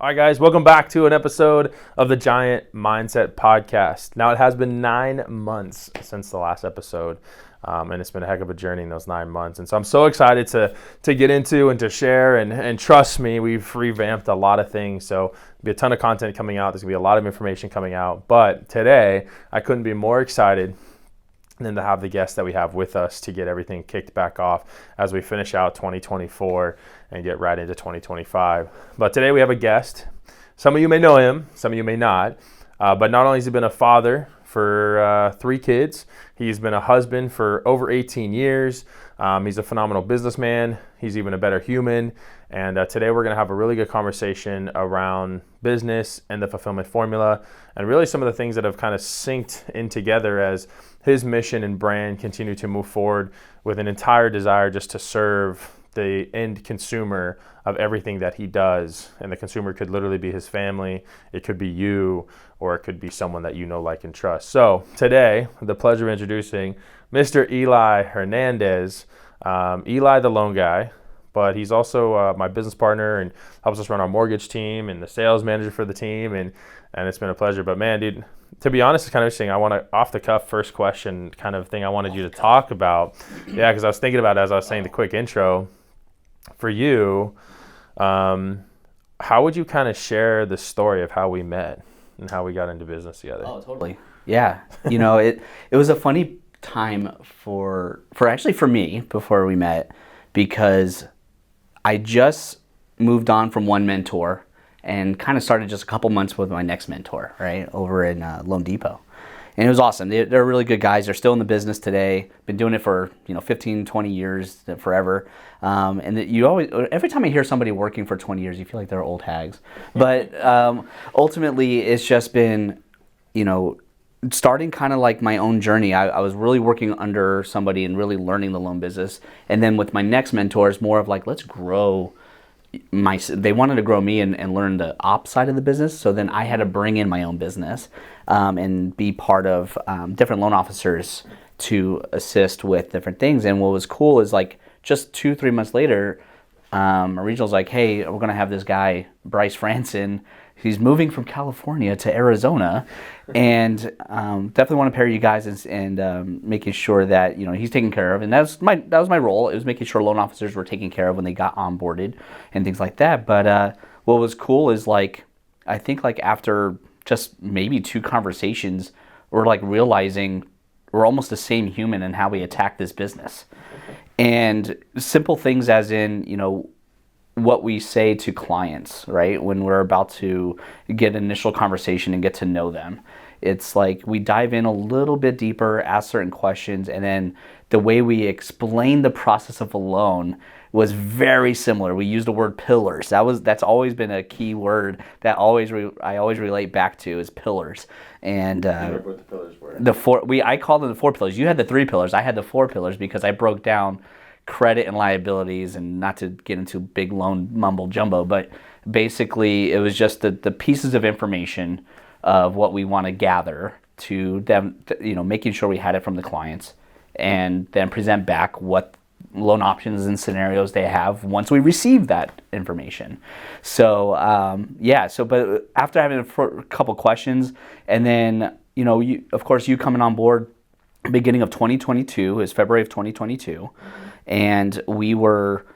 All right, guys, welcome back to an episode of the Giant Mindset Podcast. Now, it has been 9 months since the last episode, and it's been a heck of a journey in those 9 months. And so I'm so excited to get into and to share, and trust me, we've revamped a lot of things. So there'll be a ton of content coming out. There's going to be a lot of information coming out. But today, I couldn't be more excited than to have the guests that we have with us to get everything kicked back off as we finish out 2024 and get right into 2025. But today we have a guest. Some of you may know him, some of you may not. But not only has he been a father for 3 kids, he's been a husband for over 18 years. He's a phenomenal businessman. He's even a better human. And today we're going to have a really good conversation around business and the fulfillment formula, and really some of the things that have kind of synced in together as his mission and brand continue to move forward with an entire desire just to serve the end consumer of everything that he does. And the consumer could literally be his family, it could be you, or it could be someone that you know, like, and trust. So today, the pleasure of introducing Mr. Eli Hernandez. Eli, the loan guy, but he's also my business partner and helps us run our mortgage team and the sales manager for the team. And it's been a pleasure. But man, dude, to be honest, it's kind of interesting. I want to, off the cuff, first question kind of thing I wanted you to talk about. Yeah, because I was thinking about it as I was saying the quick intro. For you, how would you kind of share the story of how we met and how we got into business together? Oh, totally. Yeah. You know, it was a funny time for me before we met, because I just moved on from one mentor and kind of started just a couple months with my next mentor, right, over in Loan Depot. And it was awesome. They're really good guys. They're still in the business today. Been doing it for 15, 20 years, forever. And you always, every time I hear somebody working for 20 years, you feel like they're old hags. But ultimately, it's just been, starting kind of like my own journey. I was really working under somebody and really learning the loan business. And then with my next mentor, it's more of like, let's grow. They wanted to grow me and learn the ops side of the business. So then I had to bring in my own business and be part of different loan officers to assist with different things. And what was cool is, like, just 2-3 months later, my regional's like, hey, we're going to have this guy, Bryce Franson. He's moving from California to Arizona, and definitely want to pair you guys and making sure that he's taken care of. And that was my role. It was making sure loan officers were taken care of when they got onboarded and things like that. But what was cool is, like, I think, like, after just maybe 2 conversations, we're like realizing we're almost the same human in how we attack this business. And simple things as in, what we say to clients, right? When we're about to get an initial conversation and get to know them. It's like we dive in a little bit deeper, ask certain questions, and then the way we explain the process of a loan was very similar. We used the word pillars. That's always been a key word that I always relate back to is pillars. And what the pillars were. I called them the 4 pillars. You had the 3 pillars. I had the 4 pillars because I broke down credit and liabilities, and not to get into big loan mumble jumbo, but basically it was just the pieces of information of what we want to gather to them, making sure we had it from the clients, and then present back what loan options and scenarios they have once we receive that information. So but after having a couple questions, and then of course you coming on board beginning of 2022, is February of 2022, and we were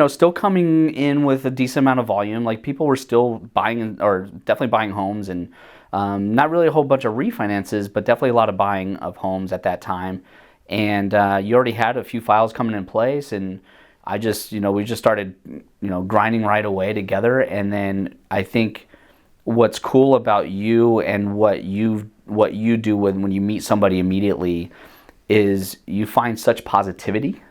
still coming in with a decent amount of volume. Like, people were still buying, or definitely buying homes, and not really a whole bunch of refinances, but definitely a lot of buying of homes at that time. And you already had a few files coming in place, and we just started grinding right away together. And then I think what's cool about you and what you do when you meet somebody immediately is you find such positivity,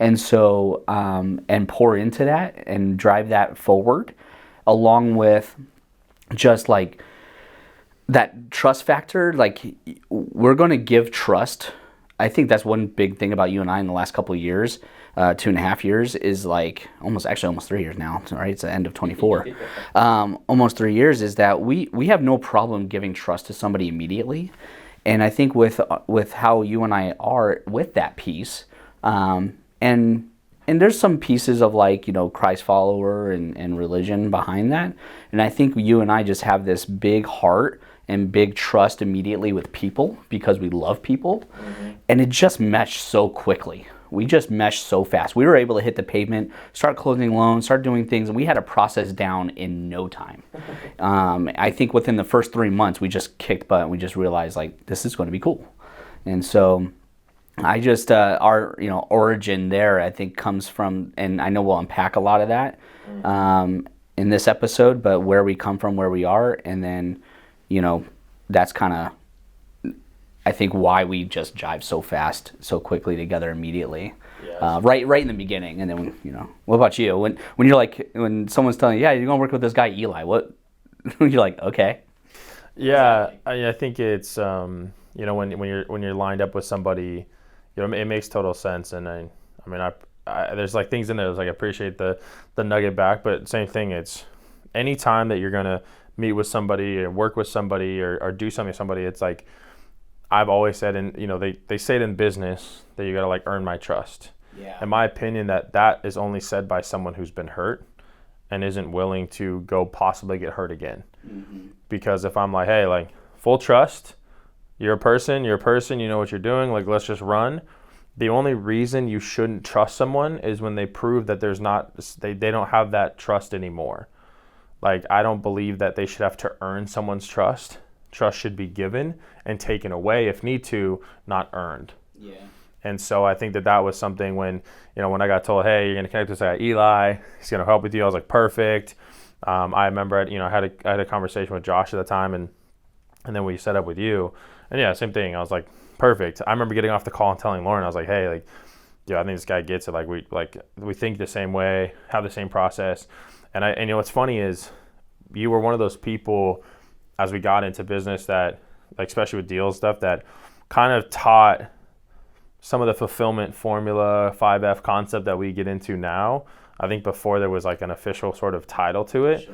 and so and pour into that and drive that forward, along with just like that trust factor. Like, we're going to give trust. I think that's one big thing about you and I in the last couple of years, 2.5 years, is like almost 3 years now, right? It's the end of 24. Almost 3 years is that we have no problem giving trust to somebody immediately. And I think with how you and I are with that piece, and and there's some pieces of like, Christ follower and religion behind that. And I think you and I just have this big heart and big trust immediately with people because we love people. And it just meshed so quickly. We just meshed so fast. We were able to hit the pavement, start closing loans, start doing things, and we had a process down in no time. I think within the first 3 months, we just kicked butt and we just realized like, this is going to be cool. And so I just, our origin there, I think comes from, and I know we'll unpack a lot of that in this episode, but where we come from, where we are, and then, that's kind of, I think why we just jive so fast, so quickly together immediately, yes. Right in the beginning. And then, what about you? When you're like, when someone's telling you, yeah, you're gonna work with this guy Eli, what? You're like, okay. Yeah, I think it's when you're lined up with somebody, it makes total sense. And I there's like things in there that's like I appreciate the nugget back, but same thing. It's any time that you're gonna meet with somebody or work with somebody or do something with somebody, it's like. I've always said, and they say it in business that you gotta like earn my trust. Yeah. In my opinion, that is only said by someone who's been hurt and isn't willing to go possibly get hurt again. Mm-hmm. Because if I'm like, hey, like full trust, you're a person, you know what you're doing, like let's just run. The only reason you shouldn't trust someone is when they prove that they don't have that trust anymore. Like I don't believe that they should have to earn someone's trust. Trust should be given and taken away if need to, not earned. Yeah. And so I think that was something when I got told, hey, you're gonna connect with this guy Eli, he's gonna help with you. I was like, perfect. I remember I had a conversation with Josh at the time, and then we set up with you, and yeah, same thing. I was like, perfect. I remember getting off the call and telling Lauren, I was like, hey, like, I think this guy gets it. Like we think the same way, have the same process, and what's funny is you were one of those people. As we got into business that, like especially with deal stuff, that kind of taught some of the fulfillment formula, 5F concept that we get into now. I think before there was like an official sort of title to it.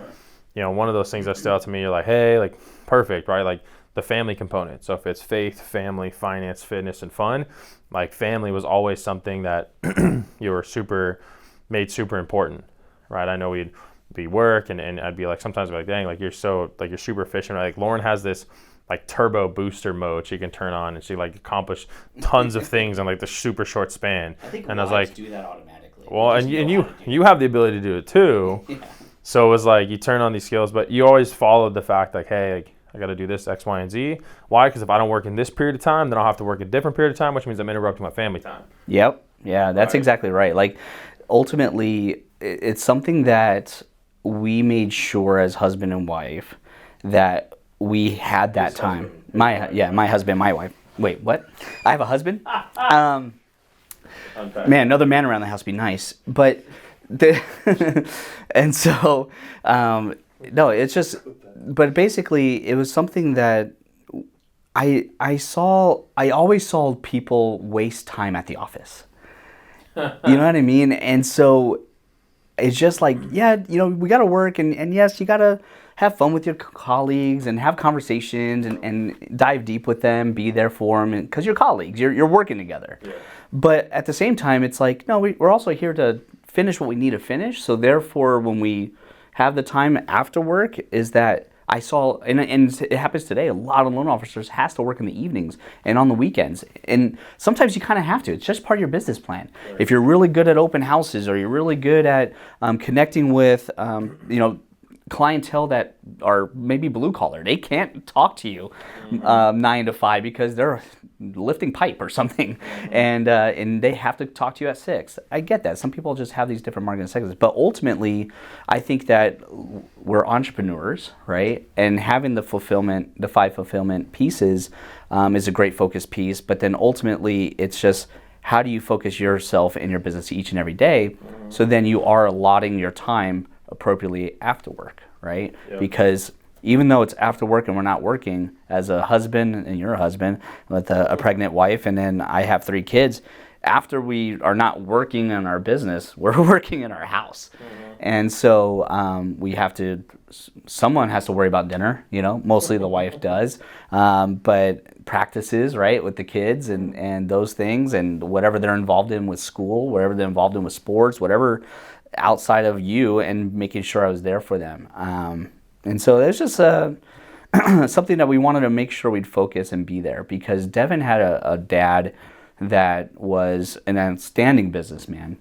Sure. One of those things that stood out to me, you're like, hey, like perfect, right? Like the family component. So if it's faith, family, finance, fitness, and fun, like family was always something that you were made super important, right? I know we'd be work and I'd be like, sometimes I'd be like, dang, like you're super efficient. Right? Like Lauren has this like turbo booster mode she can turn on and she like accomplish tons of things in like the super short span. I think and I was like, do that automatically. Well, and you have the ability to do it too. Yeah. So it was like you turn on these skills, but you always followed the fact like, hey, like, I got to do this X, Y, and Z. Why? Because if I don't work in this period of time, then I'll have to work a different period of time, which means I'm interrupting my family time. Yep. Yeah, that's right. Exactly right. Like ultimately, it's something that we made sure as husband and wife that we had that time. My husband, my wife. Wait, what? I have a husband? Man, another man around the house would be nice. But and so no, it's just, but basically it was something that I always saw people waste time at the office. You know what I mean? And so it's just like, yeah, we got to work and yes, you got to have fun with your colleagues and have conversations and dive deep with them, be there for them, because you're colleagues, you're working together. Yeah. But at the same time, it's like, no, we're also here to finish what we need to finish. So therefore, when we have the time after work, is that I saw, and it happens today, a lot of loan officers has to work in the evenings and on the weekends. And sometimes you kind of have to. It's just part of your business plan. Right. If you're really good at open houses or you're really good at connecting with, clientele that are maybe blue collar, they can't talk to you 9 to 5 because they're lifting pipe or something, and they have to talk to you at 6. I get that. Some people just have these different marketing segments, but ultimately, I think that we're entrepreneurs, right? And having the 5 fulfillment pieces is a great focus piece. But then ultimately, it's just how do you focus yourself and your business each and every day, so then you are allotting your time appropriately after work, right? Yep. Because even though it's after work and we're not working, as a husband, and you're a husband with a pregnant wife, and then I have 3 kids, after we are not working in our business, we're working in our house. And so someone has to worry about dinner, mostly the wife does, but practices, right, with the kids and those things, and whatever they're involved in with school, whatever they're involved in with sports, whatever outside of you, and making sure I was there for them. And so there's just something that we wanted to make sure we'd focus and be there, because Devin had a dad that was an outstanding businessman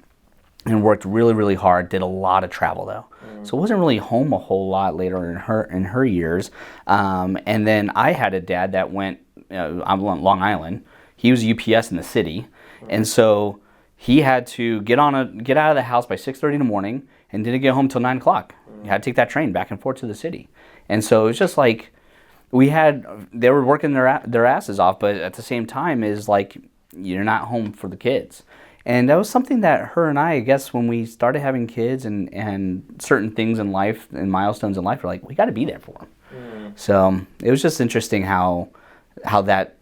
and worked really, really hard, did a lot of travel though. So wasn't really home a whole lot later in her years. And then I had a dad that went, I'm on Long Island. He was UPS in the city. And so he had to get out of the house by 6:30 in the morning and didn't get home till 9 o'clock. He had to take that train back and forth to the city. And so it was just like, they were working their asses off, but at the same time is like, you're not home for the kids. And that was something that her and I guess, when we started having kids and certain things in life and milestones in life, we're like, we got to be there for them. So it was just interesting how that,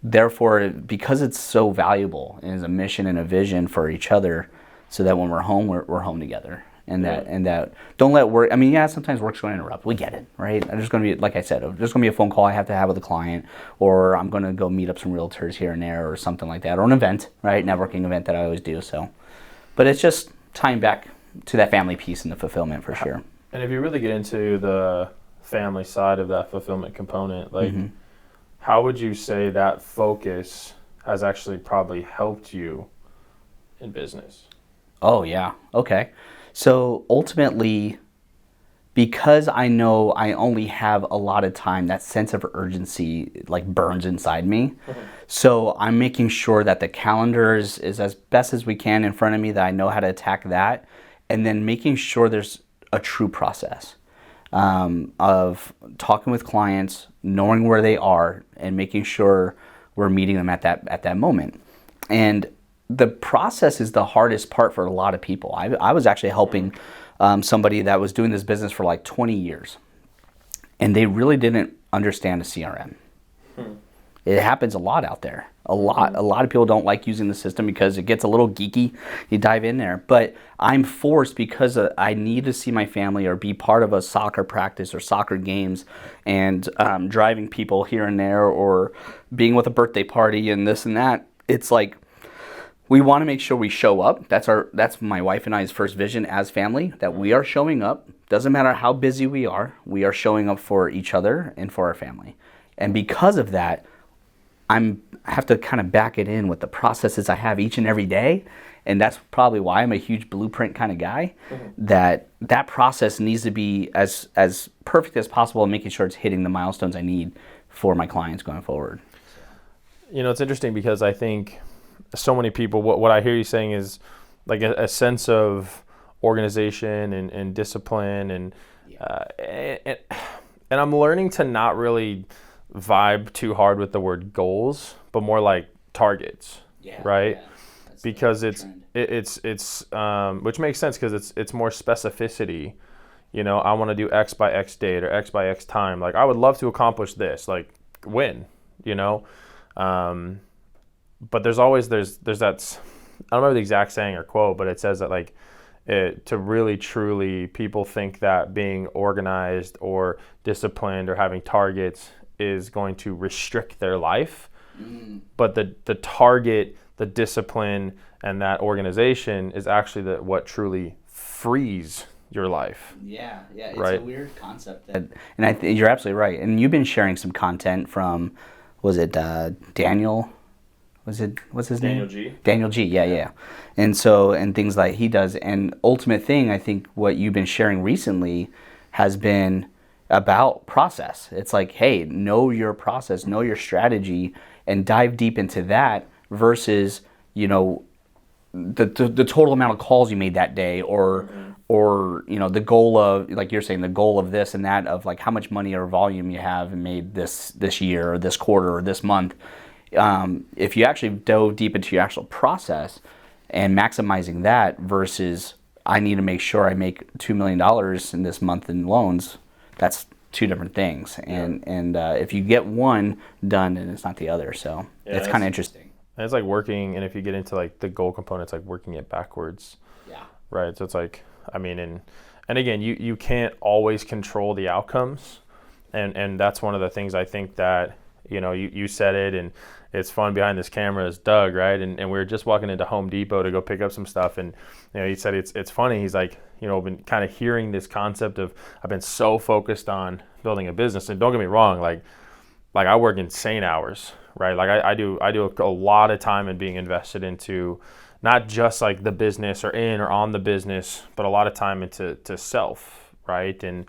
therefore, because it's so valuable and is a mission and a vision for each other, so that when we're home, we're home together. And that don't let work. I mean, sometimes work's going to interrupt. We get it, right? There's going to be, like I said, there's going to be a phone call I have to have with a client, or I'm going to go meet up some realtors here and there, or something like that, or an event, right? Networking event that I always do. So, but it's just tying back to that family piece and the fulfillment for sure. And if you really get into the family side of that fulfillment component, like, how would you say that focus has actually probably helped you in business? Oh yeah. Okay. So ultimately, because I know I only have a lot of time, that sense of urgency like burns inside me. So I'm making sure that the calendar is as best as we can in front of me, that I know how to attack that, and then making sure there's a true process of talking with clients, knowing where they are, and making sure we're meeting them at that moment. And the process is the hardest part for a lot of people. I was actually helping somebody that was doing this business for like 20 years, and they really didn't understand a CRM. It happens a lot out there. A lot of people don't like using the system because it gets a little geeky. You dive in there, but I'm forced because I need to see my family or be part of a soccer practice or soccer games, and driving people here and there, or being with a birthday party and this and that. It's like, we want to make sure we show up. That's my wife and I's first vision as family, that we are showing up. Doesn't matter how busy we are showing up for each other and for our family. And because of that, I have to kind of back it in with the processes I have each and every day. And that's probably why I'm a huge blueprint kind of guy. That process needs to be as perfect as possible, and making sure it's hitting the milestones I need for my clients going forward. It's interesting because I think so many people, what I hear you saying is like a sense of organization and discipline, and I'm learning to not really vibe too hard with the word goals, but more like targets, right? Yeah. Because it's which makes sense, because it's more specificity. I want to do X by X date or X by X time. Like, I would love to accomplish this, like when, but there's that, I don't remember the exact saying or quote, but it says that like, to really truly, people think that being organized or disciplined or having targets is going to restrict their life. But the target, the discipline, and that organization is actually what truly frees your life. Yeah, it's right? A weird concept. And I think you're absolutely right. And you've been sharing some content from, was it Daniel? What's his name? Daniel G. Yeah. And things like he does. And ultimate thing, I think what you've been sharing recently has been about process. It's like, hey, know your process, know your strategy, and dive deep into that versus, the total amount of calls you made that day, or the goal of, like you're saying, the goal of this and that, of like how much money or volume you have made this year or this quarter or this month. If you actually dove deep into your actual process and maximizing that versus, I need to make sure I make $2 million in this month in loans, that's two different things. And if you get one done, then it's not the other. So it's kind of interesting. And it's like working, and if you get into like the goal component, it's like working it backwards. Yeah. Right. So it's like, I mean, and again, you can't always control the outcomes. And that's one of the things I think that, you said it, and it's fun behind this camera is Doug, right? And we were just walking into Home Depot to go pick up some stuff, and he said it's funny. He's like, been kind of hearing this concept of, I've been so focused on building a business, and don't get me wrong, like I work insane hours, right? Like I do a lot of time in being invested into not just like the business or in or on the business, but a lot of time into self, right? And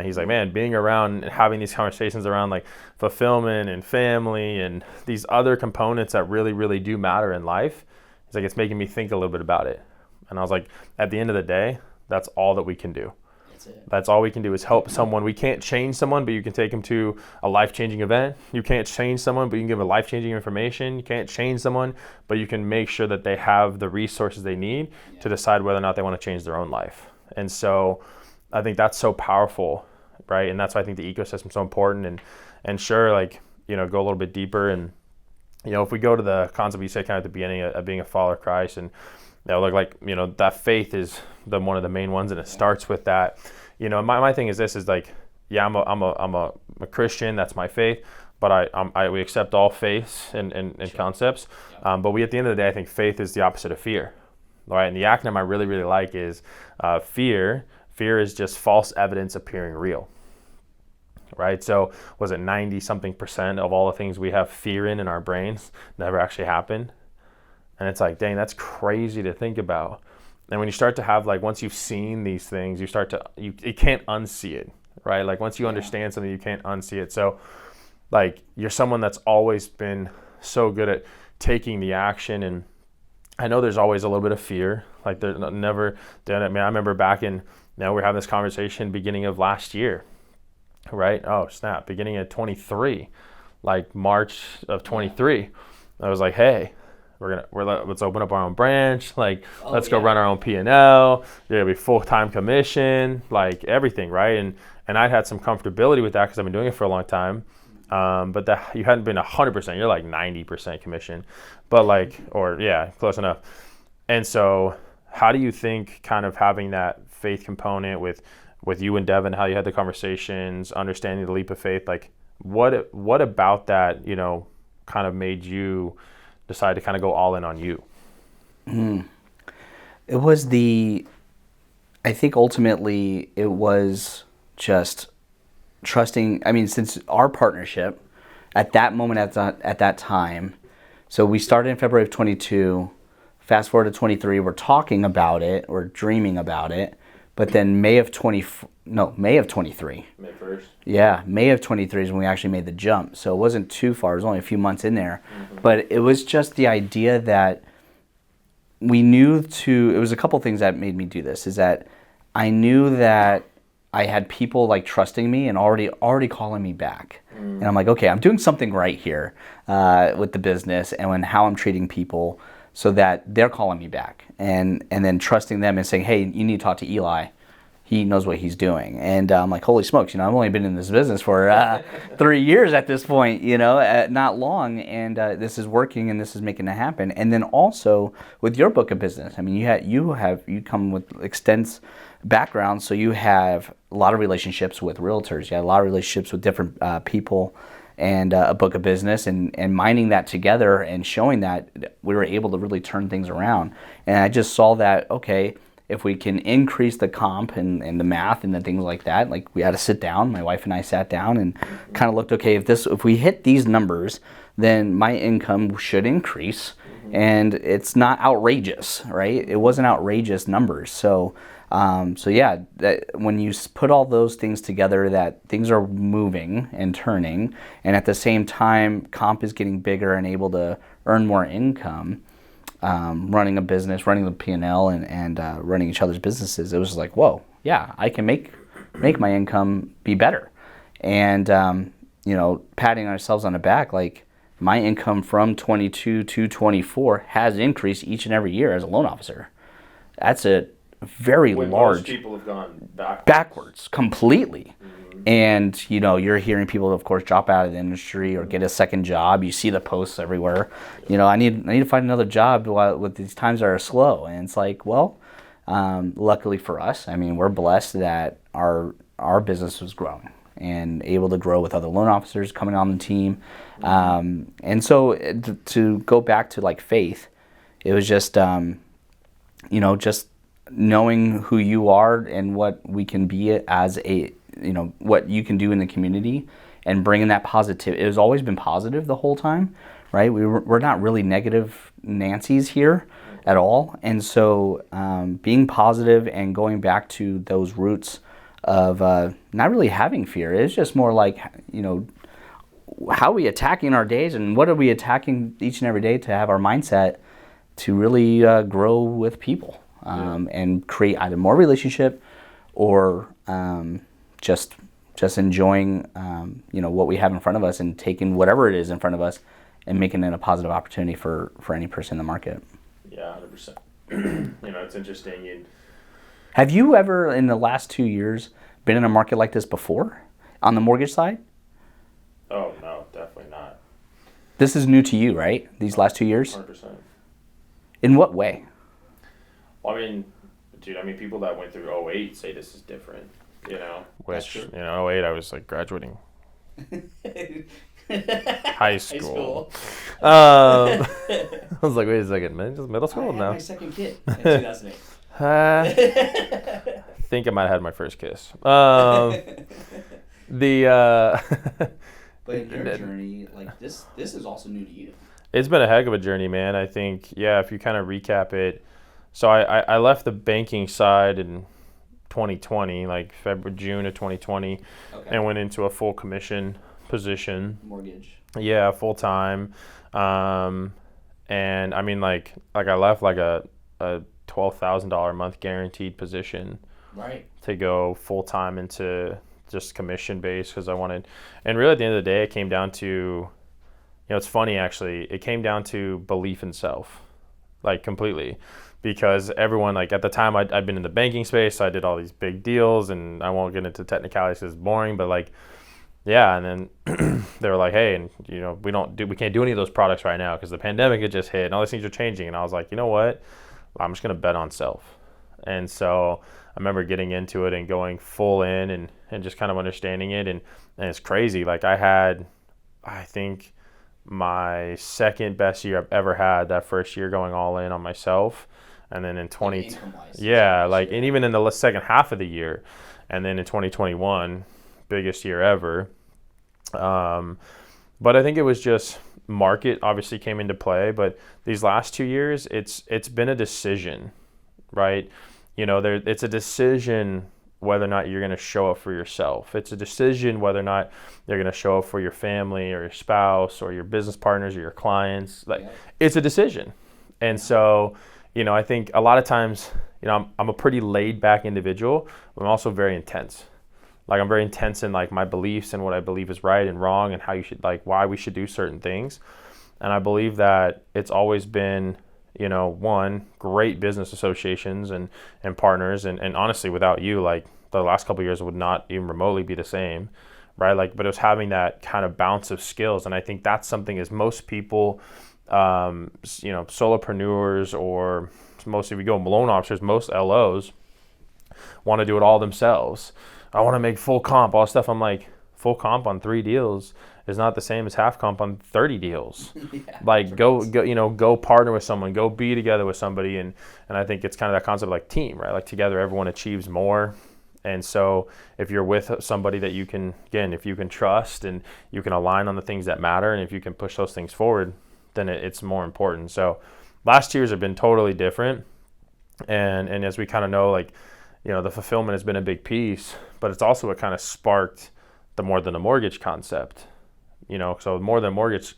he's like, man, being around and having these conversations around like fulfillment and family and these other components that really, really do matter in life, he's like, it's making me think a little bit about it. And I was like, at the end of the day, that's all that we can do. That's all we can do is help someone. We can't change someone, but you can take them to a life-changing event. You can't change someone, but you can give them life-changing information. You can't change someone, but you can make sure that they have the resources they need to decide whether or not they want to change their own life. And so I think that's so powerful, right? And that's why I think the ecosystem is so important. And sure, like, go a little bit deeper. And, if we go to the concept you said kind of at the beginning of being a follower of Christ, and look like, that faith is one of the main ones, and it starts with that. My thing is this, is like, yeah, I'm a Christian, that's my faith, but we accept all faiths and concepts. But at the end of the day, I think faith is the opposite of fear, right? And the acronym I really, really like is fear. Fear is just false evidence appearing real, right? So was it 90-something% of all the things we have fear in our brains never actually happened? And it's like, dang, that's crazy to think about. And when you start to have, like, once you've seen these things, you can't unsee it, right? Like, once you understand something, you can't unsee it. So, like, you're someone that's always been so good at taking the action. And I know there's always a little bit of fear. Like, there's never done it. I mean, I remember back in, we're having this conversation beginning of last year, right? Oh, snap. Beginning of 23, like March of 23. I was like, hey, let's open up our own branch. Like, let's go run our own P&L. There'll be full-time commission, like everything, right? And I'd had some comfortability with that because I've been doing it for a long time. But that you hadn't been 100%. You're like 90% commission, but close enough. And so, how do you think kind of having that faith component with you and Devin, how you had the conversations, understanding the leap of faith, like what about that, kind of made you decide to kind of go all in on you? It was I think ultimately it was just trusting. I mean, since our partnership at that moment, at that time, so we started in February of 22, fast forward to 23, we're talking about it, we're dreaming about it, but then May of 23. May 1st. Yeah, May of 23 is when we actually made the jump. So it wasn't too far. It was only a few months in there. Mm-hmm. But it was just the idea that we knew it was a couple things that made me do this, is that I knew that I had people like trusting me and already calling me back. Mm. And I'm like, okay, I'm doing something right here with the business and how I'm treating people, so that they're calling me back and then trusting them and saying, hey, you need to talk to Eli. He knows what he's doing. And I'm like, holy smokes, I've only been in this business for 3 years at this point, not long. And this is working and this is making it happen. And then also with your book of business, I mean, you come with extensive background. So you have a lot of relationships with realtors. You have a lot of relationships with different people, and a book of business, and mining that together and showing that we were able to really turn things around. And I just saw that, okay, if we can increase the comp and the math and the things like that, like we had to sit down, my wife and I sat down and kind of looked, okay, if we hit these numbers, then my income should increase. And it's not outrageous, right? It wasn't outrageous numbers. So that when you put all those things together, that things are moving and turning, and at the same time, comp is getting bigger and able to earn more income, running a business, running the P&L, and running each other's businesses. It was like, whoa, yeah, I can make my income be better. And, patting ourselves on the back, like my income from 22 to 24 has increased each and every year as a loan officer. That's a very large. Most people have gone backwards completely. Mm-hmm. And, you know, you're hearing people, of course, drop out of the industry or get a second job. You see the posts everywhere. You know, I need to find another job with these times that are slow. And it's like, well, luckily for us, I mean, we're blessed that our business was growing and able to grow with other loan officers coming on the team. And so to go back to like faith, it was just, you know, just knowing who you are and what we can be as a, you know, what you can do in the community and bringing that positive. It has always been positive the whole time, right? We're not really negative Nancy's here at all. And so being positive and going back to those roots of not really having fear. It's just more like, you know, how are we attacking our days and what are we attacking each and every day to have our mindset to really grow with people and create either more relationship or just enjoying, you know, what we have in front of us and taking whatever it is in front of us and making it a positive opportunity for any person in the market. Yeah, 100%. You know, it's interesting. Have you ever, in the last 2 years, been in a market like this before on the mortgage side? Oh, no, definitely not. This is new to you, right? These last 2 years? 100%. In what way? Well, I mean, dude, people that went through 2008 say this is different, you know? Which, you know, 2008, I was like graduating high school. I was like, wait a second, man, just middle school? I had No. my second kid in 2008. I think I might have had my first kiss. But in your journey, like this is also new to you. It's been a heck of a journey, man. I think, yeah, if you kind of recap it. So I left the banking side in 2020, like June of 2020, and went into a full commission position. Mortgage. Yeah, full time. And I mean, like I left like a $12,000 a month guaranteed position. Right. To go full time into just commission based because I wanted, and really at the end of the day, it came down to, you know, it's funny actually, it came down to belief in self, like completely, because everyone, like at the time I'd been in the banking space, so I did all these big deals, and I won't get into technicalities because it's boring, but like, yeah, and then they were like, hey, and you know, we can't do any of those products right now because the pandemic had just hit and all these things are changing, and I was like, you know what, I'm just gonna bet on self. And so I remember getting into it and going full in and just kind of understanding it. And it's crazy. Like I think my second best year I've ever had that first year going all in on myself. And then in 20, yeah, like, and even in the second half of the year. And then in 2021, biggest year ever. But I think it was just market obviously came into play. But these last 2 years, it's been a decision, right? You know, it's a decision whether or not you're going to show up for yourself. It's a decision whether or not you're going to show up for your family or your spouse or your business partners or your clients. Like, it's a decision. And so, you know, I think a lot of times, you know, I'm a pretty laid back individual, but I'm also very intense. Like, I'm very intense in like my beliefs and what I believe is right and wrong and how you should, like, why we should do certain things. And I believe that it's always been, you know, one, great business associations and partners. And honestly, without you, like the last couple of years would not even remotely be the same, right? Like, but it was having that kind of bounce of skills. And I think that's something is most people, you know, solopreneurs or most, if you go loan officers, most LOs want to do it all themselves. I want to make full comp, all stuff. I'm like, full comp on 3 deals is not the same as half comp on 30 deals. Like go, you know, go partner with someone, go be together with somebody. And I think it's kind of that concept of like team, right? Like together, everyone achieves more. And so if you're with somebody that you can, again, if you can trust and you can align on the things that matter, and if you can push those things forward, then it's more important. So last years have been totally different. And as we kind of know, like, you know, the fulfillment has been a big piece, but it's also what kind of sparked the more than a mortgage concept. You know, so more than mortgage,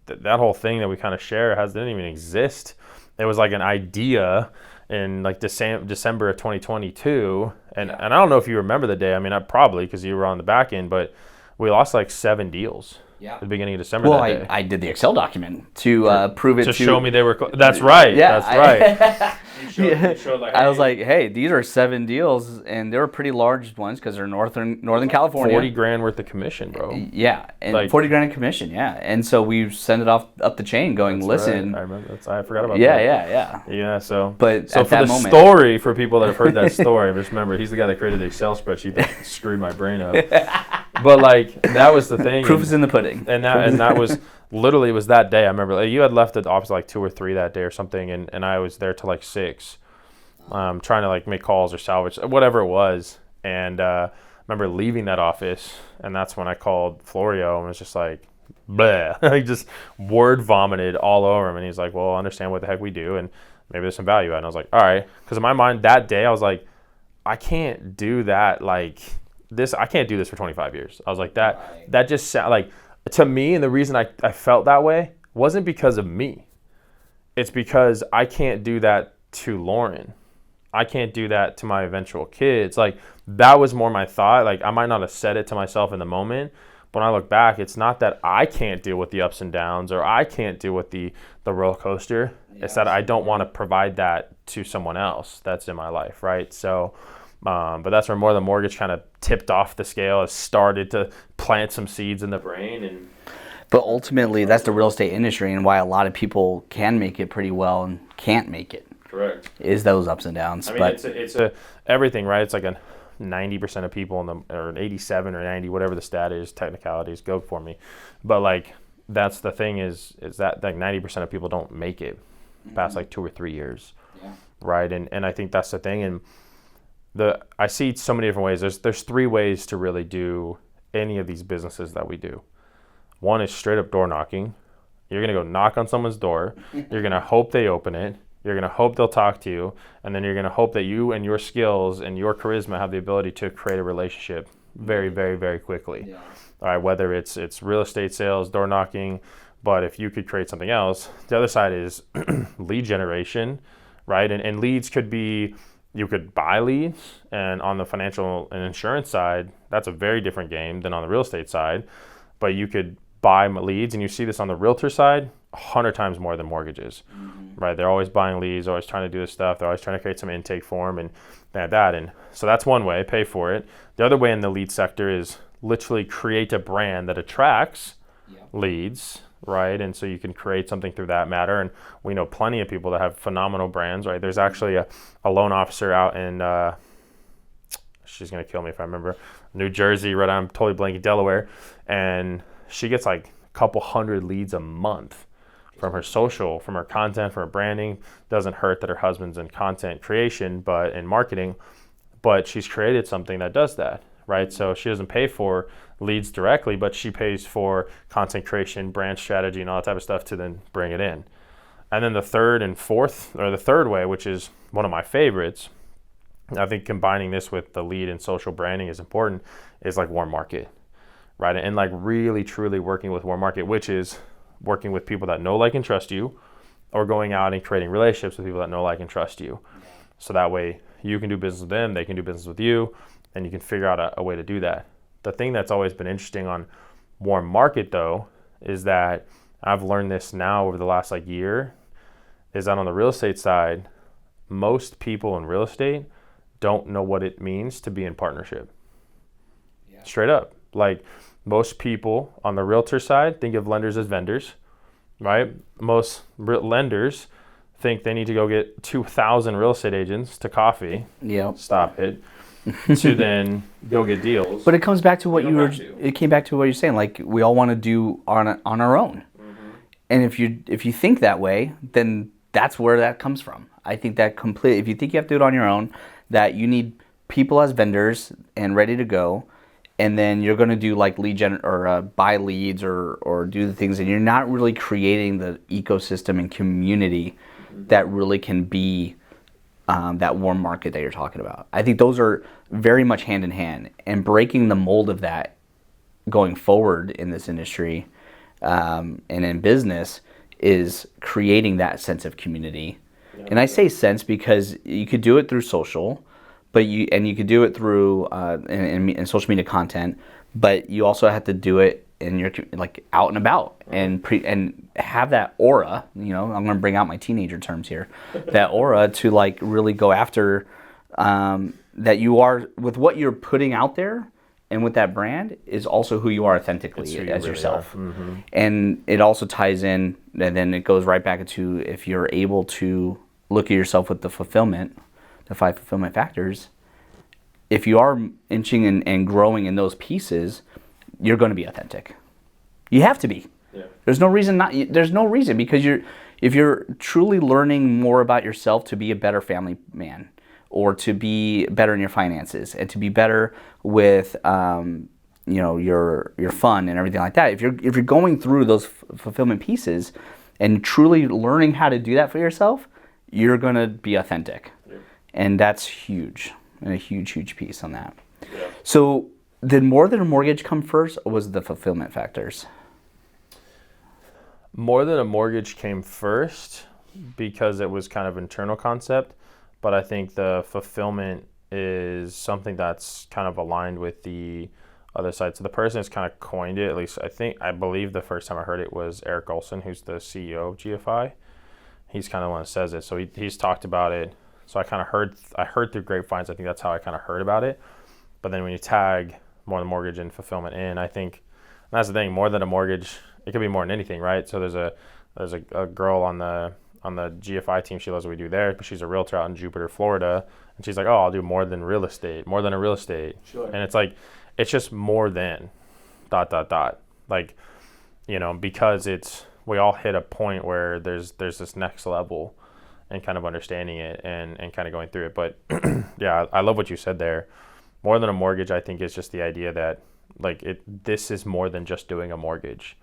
that whole thing that we kind of share didn't even exist. It was like an idea in like December of 2022. And I don't know if you remember the day. I mean, I probably, because you were on the back end, but we lost like 7 deals. Yeah. at the beginning of December Well, that day. I did the Excel document to prove it to show me they were. That's Yeah, right. That's right. You showed like, I was hey, like, hey, these are 7 deals, and they were pretty large ones because they're Northern California. 40 grand worth of commission, bro. Yeah, and Like- 40 grand in commission, yeah. And so we sent it off up the chain going, That's listen. right. I remember. I forgot about Yeah, that. yeah. Yeah. So, But so at for that the moment- story, for people that have heard that story, just remember he's the guy that created the Excel spreadsheet that screwed my brain up. But like that was the thing. Proof is in the pudding. And that was literally it was that day. I remember like, you had left at the office like 2 or 3 that day or something, and I was there till like 6, trying to like make calls or salvage whatever it was. And I remember leaving that office, and that's when I called Florio and was just like, bleh, like just word vomited all over him. And he's like, well, I understand what the heck we do, and maybe there's some value at it. And I was like, all right, because in my mind that day I was like, I can't do that like this. I can't do this for 25 years. I was like that just sound like. To me, and the reason I felt that way wasn't because of me. It's because I can't do that to Lauren. I can't do that to my eventual kids. Like, that was more my thought. Like, I might not have said it to myself in the moment, but when I look back, it's not that I can't deal with the ups and downs or I can't deal with the roller coaster. Yeah, it's that I don't want to provide that to someone else that's in my life, right? So, but that's where More Than Mortgage kind of tipped off the scale, has started to plant some seeds in the brain. But ultimately, that's the real estate industry, and why a lot of people can make it pretty well and can't make it. Correct. Is those ups and downs. I mean, but it's a everything, right? It's like a 90% of people or an 87 or 90, whatever the stat is, technicalities, go for me. But like, that's the thing is that like 90% of people don't make it past like 2 or 3 years, right? And I think that's the thing. And I see so many different ways. There's 3 ways to really do any of these businesses that we do. One is straight up door knocking. You're going to go knock on someone's door. You're going to hope they open it. You're going to hope they'll talk to you. And then you're going to hope that you and your skills and your charisma have the ability to create a relationship very, very, very quickly. Yeah. All right, whether it's real estate sales, door knocking, but if you could create something else, the other side is lead generation, right? And leads could be, you could buy leads, and on the financial and insurance side, that's a very different game than on the real estate side. But you could buy leads, and you see this on the realtor side 100 times more than mortgages, right? They're always buying leads, always trying to do this stuff. They're always trying to create some intake form and that. And so that's one way, pay for it. The other way in the lead sector is literally create a brand that attracts leads, right? And so you can create something through that matter. And we know plenty of people that have phenomenal brands, right? There's actually a loan officer out in, she's going to kill me if I remember, New Jersey, right? I'm totally blanking, Delaware. And she gets like a couple hundred leads a month from her social, from her content, from her branding. Doesn't hurt that her husband's in content creation, but in marketing, but she's created something that does that, right? So she doesn't pay for leads directly, but she pays for content creation, brand strategy, and all that type of stuff to then bring it in. And then the third way, which is one of my favorites, I think combining this with the lead and social branding is important, is like warm market, right? And like really truly working with warm market, which is working with people that know, like, and trust you, or going out and creating relationships with people that know, like, and trust you. So that way you can do business with them, they can do business with you, and you can figure out a way to do that. The thing that's always been interesting on warm market, though, is that I've learned this now over the last like year, is that on the real estate side, most people in real estate don't know what it means to be in partnership. Yeah. Straight up. Like, most people on the realtor side think of lenders as vendors, right? Most lenders think they need to go get 2,000 real estate agents to coffee. Yep. Stop it. To then go get deals. But it comes back to what it came back to what you're saying. Like, we all want to do on our own. Mm-hmm. And if you think that way, then that's where that comes from. I think that if you think you have to do it on your own, that you need people as vendors and ready to go, and then you're going to do like lead gen or buy leads or do the things, and you're not really creating the ecosystem and community that really can be that warm market that you're talking about. I think those are very much hand in hand, and breaking the mold of that going forward in this industry and in business is creating that sense of community. Yeah. And I say sense because you could do it through social, but you could do it through in social media content, but you also have to do it and you're like out and about and and have that aura, you know, I'm going to bring out my teenager terms here, that aura to like really go after that you are with what you're putting out there, and with that brand is also who you are authentically as really yourself. And it also ties in, and then it goes right back into if you're able to look at yourself with the 5 fulfillment factors. If you are inching and growing in those pieces, you're going to be authentic. You have to be. Yeah. There's no reason because if you're truly learning more about yourself to be a better family man, or to be better in your finances, and to be better with your fun and everything like that. If you're going through those fulfillment pieces and truly learning how to do that for yourself, you're going to be authentic. Yeah. And that's huge. And a huge piece on that. Yeah. So did More Than a Mortgage come first, or was it the fulfillment factors? More Than a Mortgage came first because it was kind of internal concept, but I think the fulfillment is something that's kind of aligned with the other side. So the person who's kind of coined it, at least I believe the first time I heard it was Eric Olson, who's the CEO of GFI. He's kind of the one that says it. So he's talked about it. So I kind of heard through grapevines. I think that's how I kind of heard about it. But then when you tag More Than a Mortgage and fulfillment in, I think that's the thing. More than a mortgage, it could be more than anything, right? So there's a girl on the GFI team. She loves what we do there, but she's a realtor out in Jupiter, Florida, and she's like, "Oh, I'll do more than real estate, more than a real estate." Sure. And it's like, it's just more than ... Like, you know, because we all hit a point where there's this next level. And kind of understanding it and kind of going through it. But yeah, I love what you said there. More Than a Mortgage, I think, is just the idea that like this is more than just doing a mortgage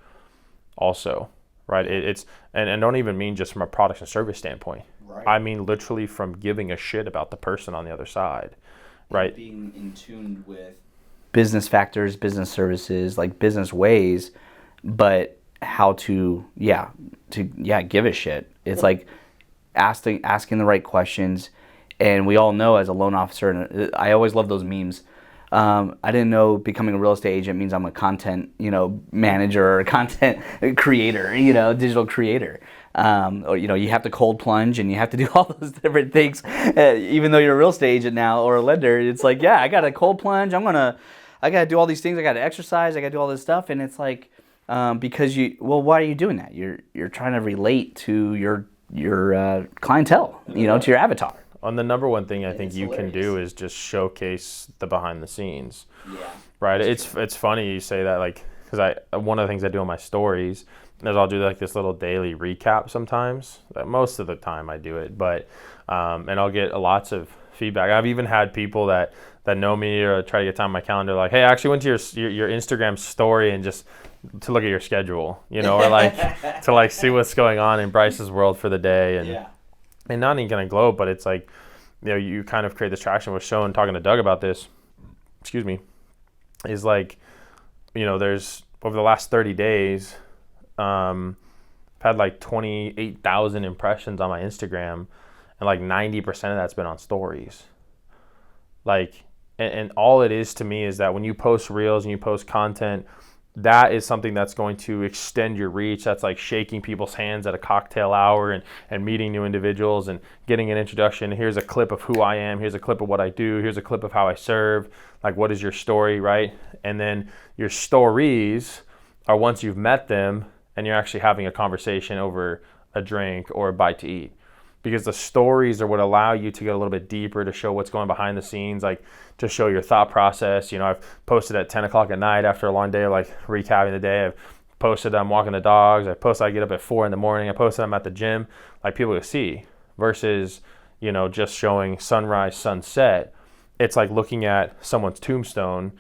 also, right? It's and don't even mean just from a product and service standpoint. Right. I mean literally from giving a shit about the person on the other side, right? And being in tune with business factors, business services, like business ways, but how to give a shit. It's like asking the right questions. And we all know as a loan officer, and I always love those memes. I didn't know becoming a real estate agent means I'm a content, manager or a content creator, digital creator. Or, you have to cold plunge and you have to do all those different things. Even though you're a real estate agent now or a lender, it's like, yeah, I got to cold plunge. I got to do all these things. I got to exercise. I got to do all this stuff. And it's like, because why are you doing that? You're trying to relate to your clientele, to your avatar. On the number one thing I think you can do is just showcase the behind the scenes. Yeah. Right. It's funny you say that, like, because one of the things I do on my stories is I'll do like this little daily recap sometimes. Most of the time I do it, but and I'll get lots of feedback. I've even had people that know me or try to get time on my calendar, like, hey, I actually went to your Instagram story and just to look at your schedule, or like to like see what's going on in Bryce's world for the day, and not even gonna gloat, but it's like, you kind of create this traction. Was showing talking to Doug about this, is like, there's over the last 30 days, I've had like 28,000 impressions on my Instagram, and like 90% of that's been on stories. Like, and all it is to me is that when you post reels and you post content, that is something that's going to extend your reach. That's like shaking people's hands at a cocktail hour and meeting new individuals and getting an introduction. Here's a clip of who I am. Here's a clip of what I do. Here's a clip of how I serve. Like, what is your story, right? And then your stories are once you've met them and you're actually having a conversation over a drink or a bite to eat. Because the stories are what allow you to get a little bit deeper, to show what's going behind the scenes, like to show your thought process. I've posted at 10 o'clock at night after a long day, like recapping the day. I've posted I'm walking the dogs. I posted I get up at 4 a.m. I posted I'm at the gym. Like, people to see, versus, just showing sunrise, sunset. It's like looking at someone's tombstone,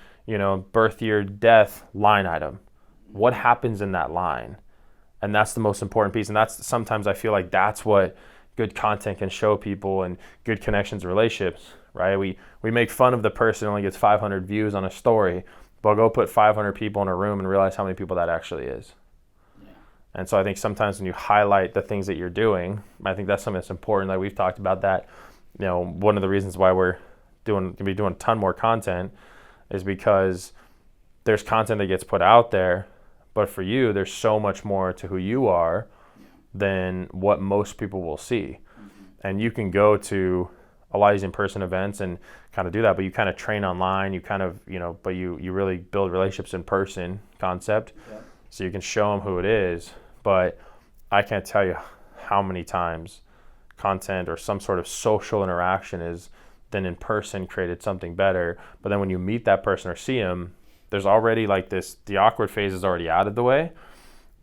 birth year, death, line item. What happens in that line? And that's the most important piece. And that's sometimes I feel like that's what good content can show people, and good connections, relationships, right? We make fun of the person who only gets 500 views on a story, but go put 500 people in a room and realize how many people that actually is. Yeah. And so I think sometimes when you highlight the things that you're doing, I think that's something that's important. Like, we've talked about that. One of the reasons why we're going to be doing a ton more content is because there's content that gets put out there But for you, there's so much more to who you are than what most people will see. And you can go to a lot of these in-person events and kind of do that, but you kind of train online, you kind of, but you really build relationships in person concept. Yeah. So you can show them who it is. But I can't tell you how many times content or some sort of social interaction is then in person created something better. But then when you meet that person or see them, there's already like the awkward phase is already out of the way.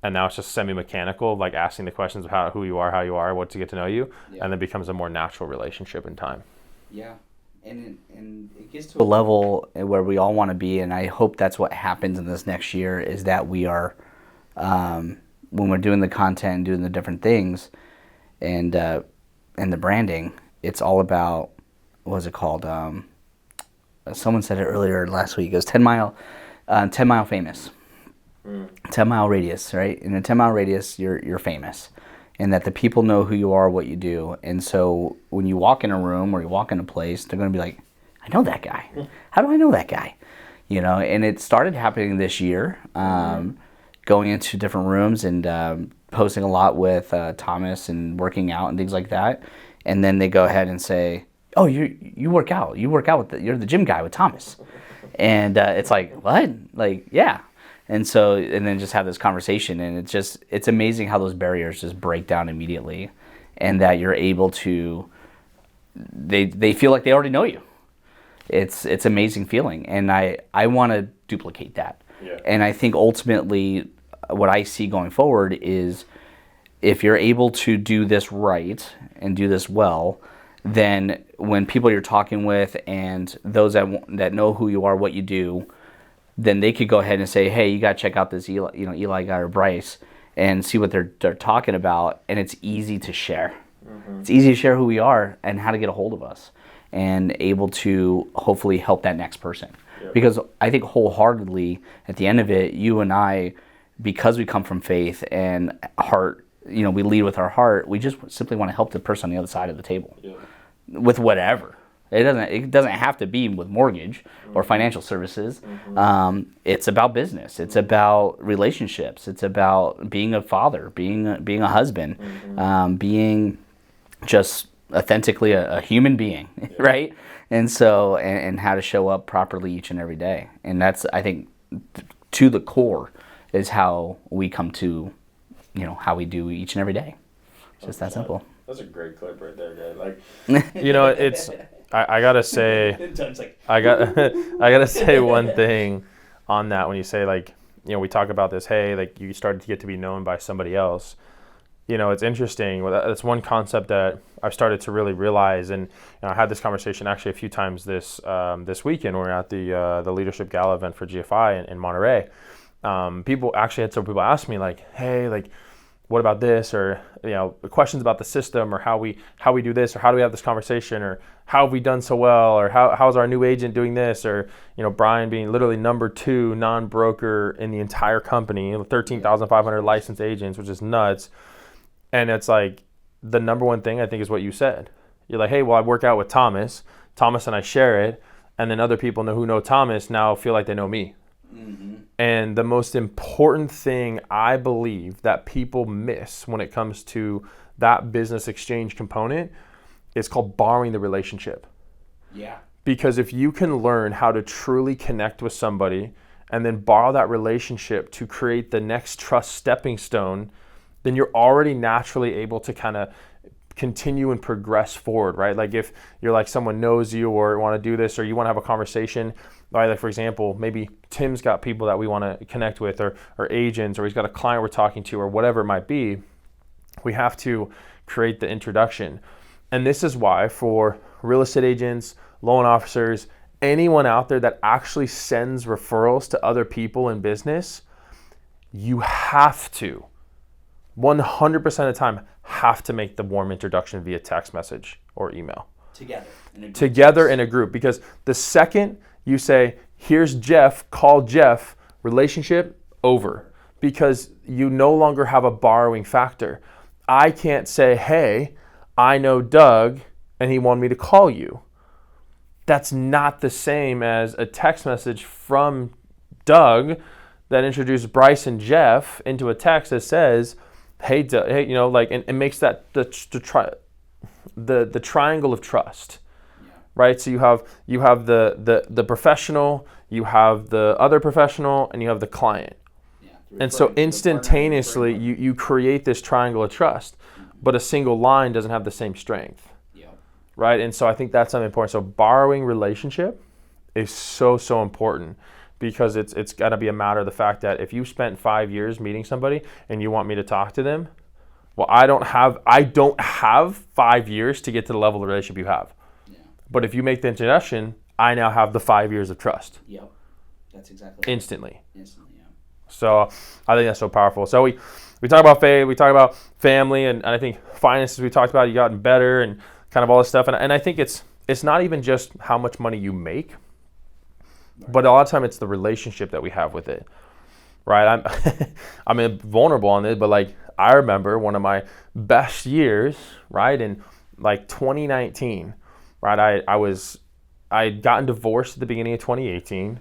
And now it's just semi-mechanical, like asking the questions of who you are, what to get to know you. Yeah. And then becomes a more natural relationship in time. Yeah. And it gets to a level where we all want to be. And I hope that's what happens in this next year, is that we are, when we're doing the content and doing the different things and the branding, it's all about, what was it called? Someone said it earlier last week. It was 10 mile famous. 10 mile radius, right? In a 10 mile radius, you're famous, and that the people know who you are, what you do. And so when you walk in a room or you walk in a place, they're going to be like, I know that guy. How do I know that guy? And it started happening this year, going into different rooms and posting a lot with Thomas and working out and things like that. And then they go ahead and say, oh, you work out. You work out you're the gym guy with Thomas. And it's like, what? Like, yeah. And then just have this conversation, and it's amazing how those barriers just break down immediately, and that you're able to, they feel like they already know you. It's amazing feeling, and I want to duplicate that. Yeah. And I think ultimately what I see going forward is, if you're able to do this right and do this well, then when people you're talking with and those that know who you are, what you do, then they could go ahead and say, hey, you got to check out this Eli guy or Bryce and see what they're talking about. And it's easy to share. Mm-hmm. It's easy to share who we are and how to get a hold of us, and able to hopefully help that next person. Yep. Because I think wholeheartedly, at the end of it, you and I, because we come from faith and heart, we lead with our heart, we just simply want to help the person on the other side of the table. Yep. With whatever. It doesn't have to be with mortgage or financial services. Mm-hmm. It's about business. It's about relationships. It's about being a father, being a husband, mm-hmm. Being just authentically a human being, yeah. Right? And so, and how to show up properly each and every day. And that's, I think, to the core is how we come to, how we do each and every day. It's just that simple. That's a great clip right there, guy. Like, it's. I gotta say, I gotta say one thing on that. When you say, like, we talk about this, hey, like, you started to get to be known by somebody else. It's interesting. That's one concept that I've started to really realize, and I had this conversation actually a few times this weekend when we were at the Leadership Gala event for GFI in Monterey. People actually had some people ask me, like, hey, like, what about this, or questions about the system, or how we do this, or how do we have this conversation, or how have we done so well, or how's our new agent doing this, or Brian being literally number 2 non-broker in the entire company, 13,500 licensed agents, which is nuts. And it's like, the number one thing I think is what you said. You're like, hey, well, I work out with Thomas and I share it, and then other people who know Thomas now feel like they know me. Mm-hmm. And the most important thing I believe that people miss when it comes to that business exchange component is called borrowing the relationship. Yeah. Because if you can learn how to truly connect with somebody and then borrow that relationship to create the next trust stepping stone, then you're already naturally able to kind of continue and progress forward, right? Like, if you're like, someone knows you or want to do this, or you want to have a conversation, right? Like, for example, maybe Tim's got people that we want to connect with, or agents, or he's got a client we're talking to, or whatever it might be. We have to create the introduction. And this is why, for real estate agents, loan officers, anyone out there that actually sends referrals to other people in business, you have to, 100% of the time, have to make the warm introduction via text message or email. Together in a group. Because the second you say, here's Jeff, call Jeff, relationship over. Because you no longer have a borrowing factor. I can't say, hey, I know Doug and he wanted me to call you. That's not the same as a text message from Doug that introduced Bryce and Jeff into a text that says, hey, you know, like, and makes that the triangle of trust, right? So you have the professional, you have the other professional, and you have the client. And so instantaneously, you create this triangle of trust, but a single line doesn't have the same strength, right? And so I think that's something important. So borrowing relationship is so important, because it's got to be a matter of the fact that if you spent 5 years meeting somebody and you want me to talk to them, well, I don't have 5 years to get to the level of relationship you have. Yeah. But if you make the introduction, I now have the 5 years of trust. Yep, that's exactly instantly. Instantly, yeah. So I think that's so powerful. So we talk about faith, we talk about family, and I think finances. We talked about you gotten better and kind of all this stuff. And I think it's not even just how much money you make, but a lot of time it's the relationship that we have with it, right? I'm vulnerable on this, but like I remember one of my best years, right, in like 2019, right? I'd gotten divorced at the beginning of 2018,